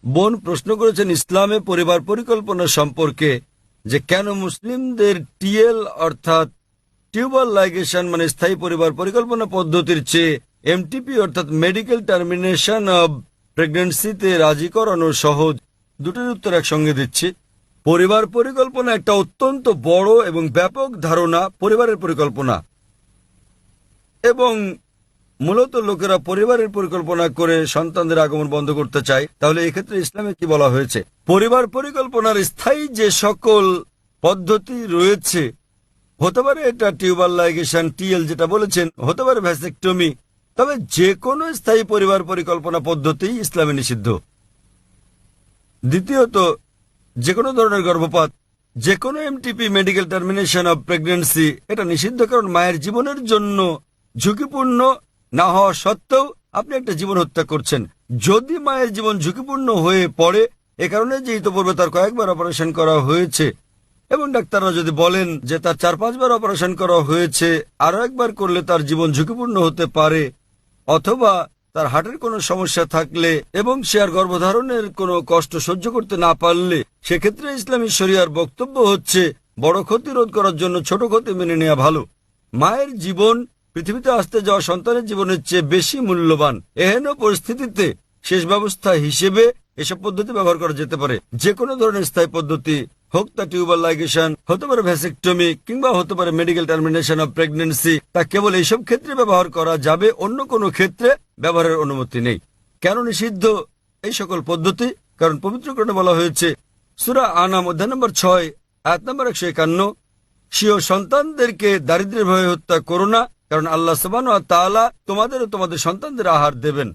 বোন প্রশ্ন করেছেন ইসলামে পরিবার পরিকল্পনা সম্পর্কে, যে কেন মুসলিমদের টিএল অর্থাৎ টিউবাল লাইগেশন মানে স্থায়ী পরিবার পরিকল্পনা পদ্ধতির চেয়ে এমটিপি অর্থাৎ মেডিকেল টার্মিনেশন অব প্রেগন্যান্সিতে রাজি করানো সহজ। দুটোর উত্তর একসঙ্গে দিচ্ছি। পরিবার পরিকল্পনা একটা অত্যন্ত বড় এবং ব্যাপক ধারণা, পরিবারের পরিকল্পনা, এবং মূলত লোকেরা পরিবারের পরিকল্পনা করে সন্তানদের আগমন বন্ধ করতে চায়। তাহলে এক্ষেত্রে ইসলামে কি বলা হয়েছে? পরিবার পরিকল্পনার স্থায়ী যে সকল পদ্ধতি রয়েছে, হতে পারে এটা টিউবাল লাইগেশন টিএল যেটা বলেছেন, হতে পারে ভ্যাসেক্টমি, তবে যে কোনো স্থায়ী পরিবার পরিকল্পনা পদ্ধতি ইসলামে নিষিদ্ধ। দ্বিতীয়ত, যে কোনো ধরনের গর্ভপাত, যে কোনো MTP medical termination of pregnancy এটা নিষিদ্ধ, কারণ মায়ের জীবনের জন্য ঝুঁকিপূর্ণ না হওয়া সত্ত্বেও আপনি একটা জীবন হত্যা করছেন। যদি মায়ের জীবন ঝুঁকিপূর্ণ হয়ে পড়ে, এ কারণে যে ইতোপূর্বে তার কয়েকবার অপারেশন করা হয়েছে এবং ডাক্তাররা যদি বলেন যে তার 4-5 বার অপারেশন করা হয়েছে, আরো একবার করলে তার জীবন ঝুঁকিপূর্ণ হতে পারে, অথবা তার হার্টের কোনো সমস্যা থাকলে এবং সে আর গর্ভধারণের কোনো কষ্ট সহ্য করতে না পারলে, সেক্ষেত্রে ইসলামী শরিয়ার বক্তব্য হচ্ছে বড় ক্ষতি রোধ করার জন্য ছোট ক্ষতি মেনে নেওয়া ভালো। মায়ের জীবন পৃথিবীতে আসতে যাওয়া সন্তানের জীবনের চেয়ে বেশি মূল্যবান। এহেন পরিস্থিতিতে শেষ ব্যবস্থা হিসেবে এসব পদ্ধতি ব্যবহার করা যেতে পারে। যে কোনো ধরনের স্থায়ী পদ্ধতি হোক, তা টিউবাল লাইগেশন, হতে পারে ভ্যাসেক্টমি, কিংবা হতে পারে মেডিকেল টার্মিনেশন অব প্রেগন্যান্সি, তা কেবল এইসব ক্ষেত্রে ব্যবহার করা যাবে, অন্য কোনো ক্ষেত্রে ব্যবহারের অনুমতি নেই। কেন নিষিদ্ধ এই সকল পদ্ধতি? কারণ পবিত্রকরণে বলা হয়েছে, সূরা আনাম অধ্যায় নম্বর 6 আয়াত নম্বর 151, স্বীয় সন্তানদেরকে দারিদ্র্যের ভয়ে হত্যা করো না, কারণ আল্লাহ সুবহানাহু ওয়া তাআলা তোমাদের ও তোমাদের সন্তানদের আহার দেবেন।